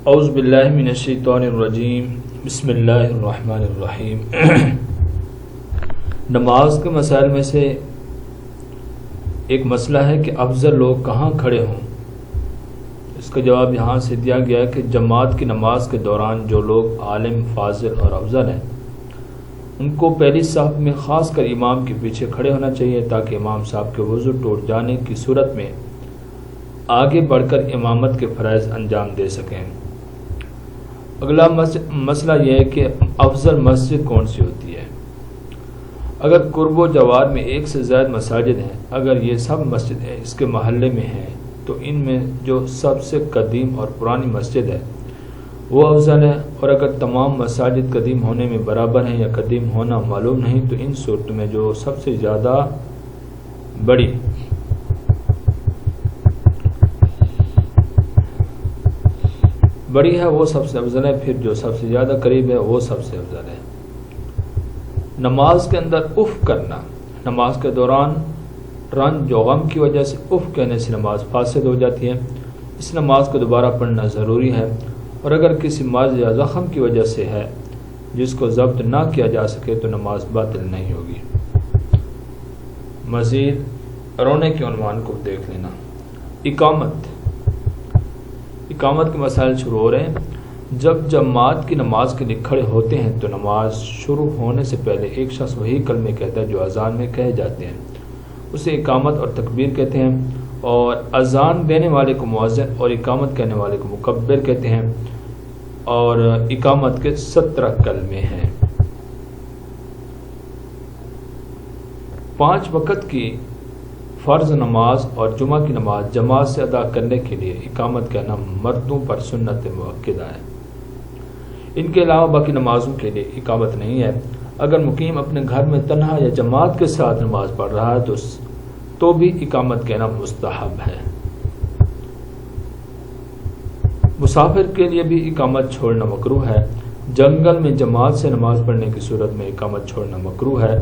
اعوذ باللہ من الشیطان الرجیم بسم اللہ الرحمن الرحیم۔ نماز کے مسائل میں سے ایک مسئلہ ہے کہ افضل لوگ کہاں کھڑے ہوں۔ اس کا جواب یہاں سے دیا گیا ہے کہ جماعت کی نماز کے دوران جو لوگ عالم، فاضل اور افضل ہیں ان کو پہلی صف میں خاص کر امام کے پیچھے کھڑے ہونا چاہیے تاکہ امام صاحب کے وضو ٹوٹ جانے کی صورت میں آگے بڑھ کر امامت کے فرائض انجام دے سکیں۔ اگلا مسئلہ یہ ہے کہ افضل مسجد کون سی ہوتی ہے۔ اگر قرب و جوار میں ایک سے زائد مساجد ہیں، اگر یہ سب مسجد اس کے محلے میں ہیں تو ان میں جو سب سے قدیم اور پرانی مسجد ہے وہ افضل ہے، اور اگر تمام مساجد قدیم ہونے میں برابر ہیں یا قدیم ہونا معلوم نہیں تو ان صورتوں میں جو سب سے زیادہ بڑی ہے وہ سب سے افضل ہے، پھر جو سب سے زیادہ قریب ہے وہ سب سے افضل ہے۔ نماز کے اندر اف کرنا، نماز کے دوران رنج و غم کی وجہ سے اف کہنے سے نماز فاسد ہو جاتی ہے، اس نماز کو دوبارہ پڑھنا ضروری ہے، اور اگر کسی مرض یا زخم کی وجہ سے ہے جس کو ضبط نہ کیا جا سکے تو نماز باطل نہیں ہوگی۔ مزید رونے کے عنوان کو دیکھ لینا۔ اقامت کے مسائل شروع ہو رہے ہیں۔ جب جماعت کی نماز کے لیے کھڑے ہوتے ہیں تو نماز شروع ہونے سے پہلے ایک شخص وہی کلمے کہتا ہے جو اذان میں کہے جاتے ہیں، اسے اقامت اور تکبیر کہتے ہیں، اور اذان دینے والے کو مؤذن اور اقامت کہنے والے کو مکبر کہتے ہیں، اور اقامت کے 17 کلمے ہیں۔ 5 وقت کی فرض نماز اور جمعہ کی نماز جماعت سے ادا کرنے کے لیے اقامت کہنا مردوں پر سنت مؤکدہ ہے۔ ان کے علاوہ باقی نمازوں کے لیے اقامت نہیں ہے۔ اگر مقیم اپنے گھر میں تنہا یا جماعت کے ساتھ نماز پڑھ رہا ہے تو بھی اقامت کہنا مستحب ہے۔ مسافر کے لیے بھی اقامت چھوڑنا مکروہ ہے۔ جنگل میں جماعت سے نماز پڑھنے کی صورت میں اقامت چھوڑنا مکروہ ہے۔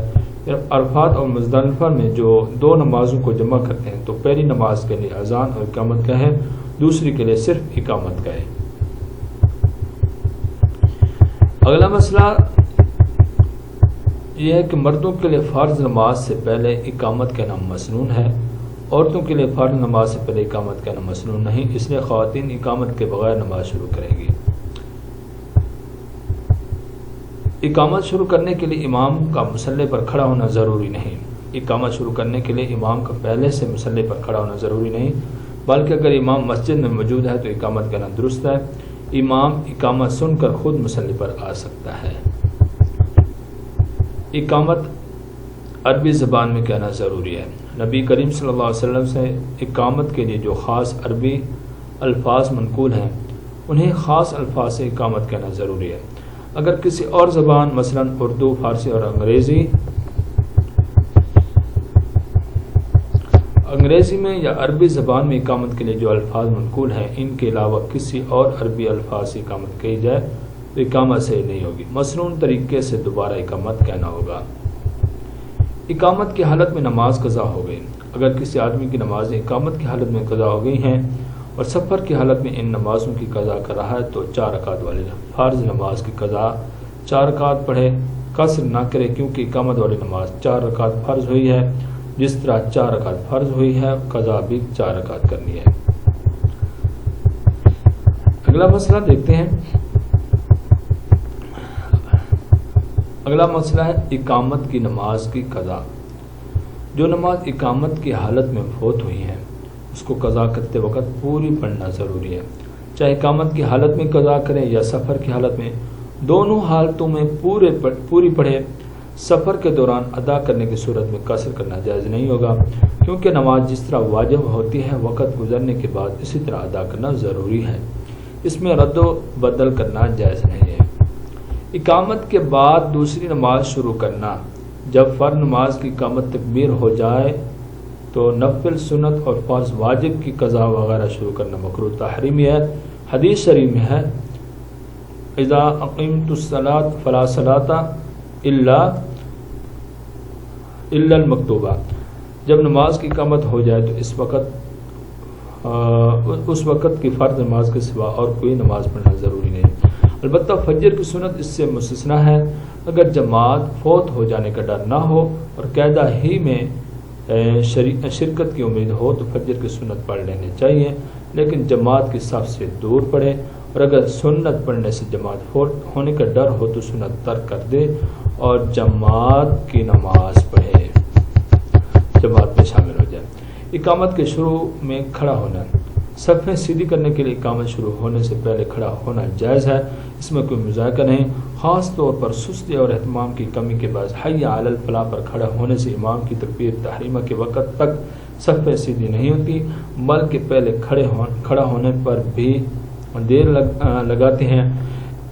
عرفات اور مزدلفہ میں جو 2 نمازوں کو جمع کرتے ہیں تو پہلی نماز کے لیے اذان اور اقامت کہیں، دوسری کے لیے صرف اقامت کہیں۔ اگلا مسئلہ یہ ہے کہ مردوں کے لیے فرض نماز سے پہلے اقامت کہنا مسنون ہے، عورتوں کے لیے فرض نماز سے پہلے اقامت کہنا مسنون نہیں، اس لیے خواتین اقامت کے بغیر نماز شروع کریں گی۔ اقامت شروع کرنے کے لیے امام کا مصلی پر کھڑا ہونا ضروری نہیں۔ اقامت شروع کرنے کے لیے امام کا پہلے سے مصلی پر کھڑا ہونا ضروری نہیں، بلکہ اگر امام مسجد میں موجود ہے تو اقامت کہنا درست ہے۔ امام اقامت سن کر خود مصلی پر آ سکتا ہے۔ اقامت عربی زبان میں کہنا ضروری ہے۔ نبی کریم صلی اللہ علیہ وسلم سے اقامت کے لیے جو خاص عربی الفاظ منقول ہیں انہیں خاص الفاظ سے اقامت کہنا ضروری ہے۔ اگر کسی اور زبان مثلا اردو، فارسی اور انگریزی میں یا عربی زبان میں اقامت کے لیے جو الفاظ منقول ہیں ان کے علاوہ کسی اور عربی الفاظ سے اقامت کہی جائے تو اقامت صحیح نہیں ہوگی، مسنون طریقے سے دوبارہ اقامت کہنا ہوگا۔ اقامت کی حالت میں نماز قضا ہو گئی۔ اگر کسی آدمی کی نمازیں اقامت کی حالت میں قضا ہو گئی ہیں اور سفر کی حالت میں ان نمازوں کی قضا کر رہا ہے تو 4 رکعت والی فرض نماز کی قضا 4 رکعت پڑھے، قصر نہ کرے، کیونکہ اقامت والی نماز 4 رکعت فرض ہوئی ہے، جس طرح 4 رکعت فرض ہوئی ہے قضا بھی 4 رکعت کرنی ہے۔ اگلا مسئلہ دیکھتے ہیں۔ اگلا مسئلہ ہے اقامت کی نماز کی قضا۔ جو نماز اقامت کی حالت میں فوت ہوئی ہے اس کو قضا کرتے وقت پوری پڑھنا ضروری ہے، چاہے اقامت کی حالت میں قضا کریں یا سفر کی حالت میں، دونوں حالتوں میں پوری پڑھے۔ سفر کے دوران ادا کرنے کی صورت میں قصر کرنا جائز نہیں ہوگا، کیونکہ نماز جس طرح واجب ہوتی ہے وقت گزرنے کے بعد اسی طرح ادا کرنا ضروری ہے، اس میں رد و بدل کرنا جائز نہیں ہے۔ اقامت کے بعد دوسری نماز شروع کرنا، جب فرض نماز کی اقامت تکبیر ہو جائے تو نفل، سنت اور فرض واجب کی قضا وغیرہ شروع کرنا مکروہ تحریمی ہے۔ حدیث شریف میں ہے اذا اقیمت الصلاۃ فلا صلاۃ الا المکتوبہ، جب نماز کی اقامت ہو جائے تو اس وقت اس وقت کی فرض نماز کے سوا اور کوئی نماز پڑھنا ضروری نہیں۔ البتہ فجر کی سنت اس سے مستثنیٰ ہے۔ اگر جماعت فوت ہو جانے کا ڈر نہ ہو اور قاعدہ ہی میں شرکت کی امید ہو تو فجر کی سنت پڑھ لینی چاہیے، لیکن جماعت کی صف سے دور پڑھے، اور اگر سنت پڑھنے سے جماعت فوت ہونے کا ڈر ہو تو سنت ترک کر دے اور جماعت کی نماز پڑھے، جماعت میں شامل ہو جائے۔ اقامت کے شروع میں کھڑا ہونا، صفیں سیدھی کرنے کے لیے اقامت شروع ہونے سے پہلے کھڑا ہونا جائز ہے، اس میں کوئی مذائقہ نہیں۔ خاص طور پر سستی اور اہتمام کی کمی کے باعث حی علی الفلاح پر کھڑا ہونے سے امام کی تکبیر تحریمہ کے وقت تک صفیں سیدھی نہیں ہوتی، بلکہ پہلے کھڑا ہونے پر بھی دیر لگاتے ہیں۔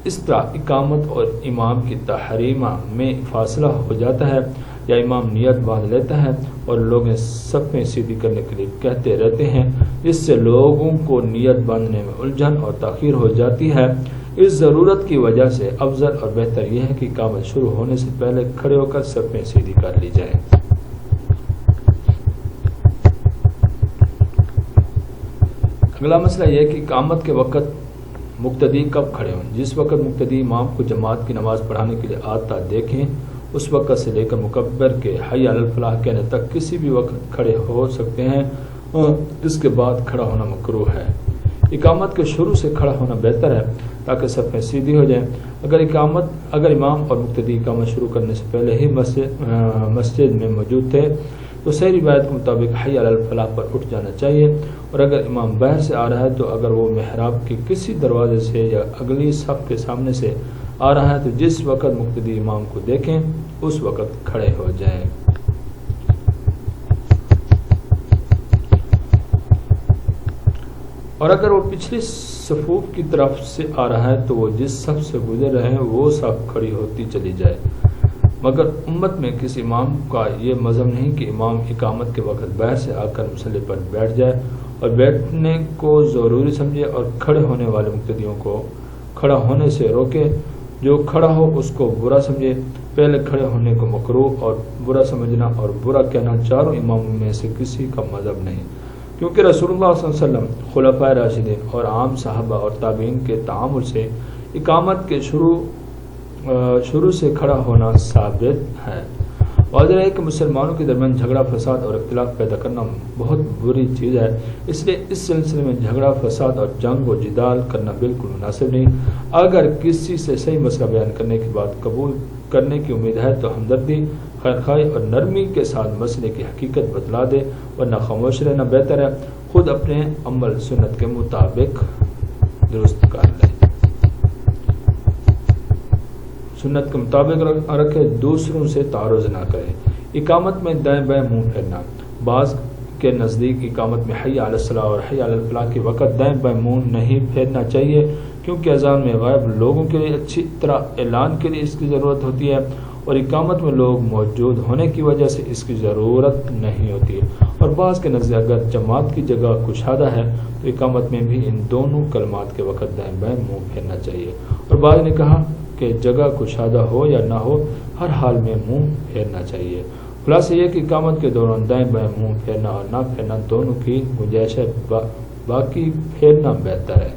اس طرح اقامت اور امام کی تحریمہ میں فاصلہ ہو جاتا ہے، یا امام نیت باندھ لیتا ہے اور لوگ صفیں سیدھی کرنے کے لیے کہتے رہتے ہیں، اس سے لوگوں کو نیت باندھنے میں الجھن اور تاخیر ہو جاتی ہے۔ اس ضرورت کی وجہ سے افضل اور بہتر یہ ہے کہ اقامت شروع ہونے سے پہلے کھڑے ہو کر صفیں سیدھی کر لی جائیں۔ اگلا مسئلہ یہ ہے کہ اقامت کے وقت مقتدی کب کھڑے ہوں۔ جس وقت مقتدی امام کو جماعت کی نماز پڑھانے کے لیے آتا دیکھیں، اس وقت سے لے کر مکبر کے حی علی الفلاح کہنے تک کسی بھی وقت کھڑے ہو سکتے ہیں، اس کے بعد کھڑا ہونا مکروہ ہے۔ اقامت کے شروع سے کھڑا ہونا بہتر ہے تاکہ صفیں سیدھی ہو جائیں۔ اگر امام اور مقتدی اقامت شروع کرنے سے پہلے ہی مسجد میں موجود تھے تو صحیح روایت کے مطابق حی علی الفلاح پر اٹھ جانا چاہیے، اور اگر امام باہر سے آ رہا ہے تو اگر وہ محراب کے کسی دروازے سے یا اگلی صف کے سامنے سے آ رہا ہے تو جس وقت مقتدی امام کو دیکھیں اس وقت کھڑے ہو جائیں۔ اور اگر وہ پچھلی صفوف کی طرف سے آ رہا ہے تو وہ جس صف سے گزر رہے ہیں وہ صف کھڑی ہوتی چلی جائے۔ مگر امت میں کسی امام کا یہ مذہب نہیں کہ امام اقامت کے وقت باہر سے آ کر مصلی پر بیٹھ جائے اور بیٹھنے کو ضروری سمجھے اور کھڑے ہونے والے مقتدیوں کو کھڑا ہونے سے روکے۔ جو کھڑا ہو اس کو برا سمجھے۔ پہلے کھڑے ہونے کو مکروہ اور برا سمجھنا اور برا کہنا چاروں اماموں میں سے کسی کا مذہب نہیں، کیونکہ رسول اللہ صلی اللہ علیہ وسلم، خلفائے راشدین اور عام صحابہ اور تابعین کے تعامل سے اقامت کے شروع سے کھڑا ہونا ثابت ہے۔ واضح ہے کہ مسلمانوں کے درمیان جھگڑا، فساد اور اختلاف پیدا کرنا بہت بری چیز ہے، اس لیے اس سلسلے میں جھگڑا، فساد اور جنگ و جدال کرنا بالکل مناسب نہیں۔ اگر کسی سے صحیح مسئلہ بیان کرنے کے بعد قبول کرنے کی امید ہے تو ہمدردی، خیرخواہی اور نرمی کے ساتھ مسئلے کی حقیقت بتلا دے، ورنہ خاموش رہنا بہتر ہے۔ خود اپنے عمل سنت کے مطابق درست کر لے، سنت کے مطابق رکھے، دوسروں سے تعارض نہ کرے۔ اقامت میں دائیں بائیں منہ پھیرنا، بعض کے نزدیک اقامت میں حی علی الصلاح اور حی علی الفلاح کے وقت دائیں بائیں منہ نہیں پھیرنا چاہیے، کیونکہ اذان میں غائب لوگوں کے لیے اچھی طرح اعلان کے لیے اس کی ضرورت ہوتی ہے، اور اقامت میں لوگ موجود ہونے کی وجہ سے اس کی ضرورت نہیں ہوتی ہے۔ اور بعض کے نزدیک اگر جماعت کی جگہ کشادہ ہے تو اقامت میں بھی ان دونوں کلمات کے وقت دائیں بائیں منہ پھیرنا چاہیے، اور بعض نے کہا کہ جگہ کشادہ ہو یا نہ ہو ہر حال میں منہ پھیرنا چاہیے۔ خلاصہ یہ کہ اقامت کے دوران دائیں بائیں منہ پھیرنا اور نہ پھیرنا دونوں کی گنجائش ہے، باقی پھیرنا بہتر ہے۔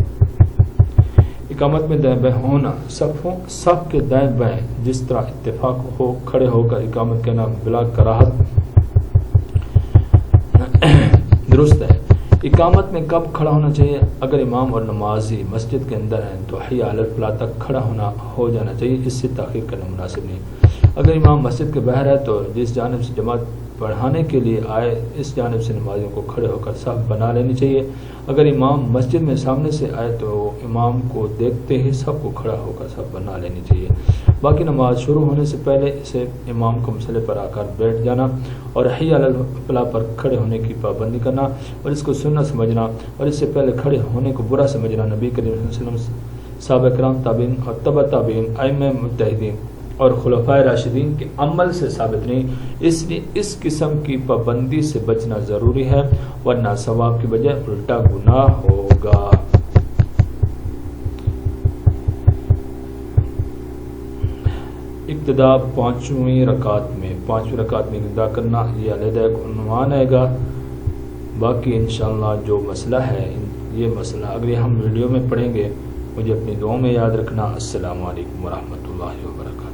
اقامت میں دائیں بائیں ہونا، صف کے دائیں بائیں جس طرح اتفاق ہو کھڑے ہو کر اقامت کہنا بلا کراہت درست ہے۔ اقامت میں کب کھڑا ہونا چاہیے؟ اگر امام اور نمازی مسجد کے اندر ہیں تو حی علی الفلاح تک کھڑا ہو جانا چاہیے، اس سے تاخیر کرنا مناسب نہیں۔ اگر امام مسجد کے باہر ہے تو جس جانب سے جماعت پڑھانے کے لیے آئے اس جانب سے نمازیوں کو کھڑے ہو کر صف بنا لینی چاہیے۔ اگر امام مسجد میں سامنے سے آئے تو امام کو دیکھتے ہی سب کو کھڑا ہو کر صف بنا لینی چاہیے۔ باقی نماز شروع ہونے سے پہلے اسے امام کو مصلی پر آ کر بیٹھ جانا اور حی علی الفلاح پر کھڑے ہونے کی پابندی کرنا اور اس کو سنت سمجھنا اور اس سے پہلے کھڑے ہونے کو برا سمجھنا نبی کریم صلی اللہ علیہ وسلم، صحابہ کرام، تابعین اور تبع تابعین، ائمہ مجتہدین اور خلفائے راشدین کے عمل سے ثابت نہیں، اس لیے اس قسم کی پابندی سے بچنا ضروری ہے، ورنہ ثواب کی بجائے الٹا گناہ ہوگا۔ ابتدا پانچویں رکعت میں اقتدا کرنا، یہ علیحدہ ایک عنوان آئے گا باقی انشاءاللہ جو مسئلہ ہے یہ مسئلہ اگلے ہم ویڈیو میں پڑھیں گے. مجھے اپنی دعاؤں میں یاد رکھنا. السلام علیکم ورحمۃ اللہ وبرکاتہ.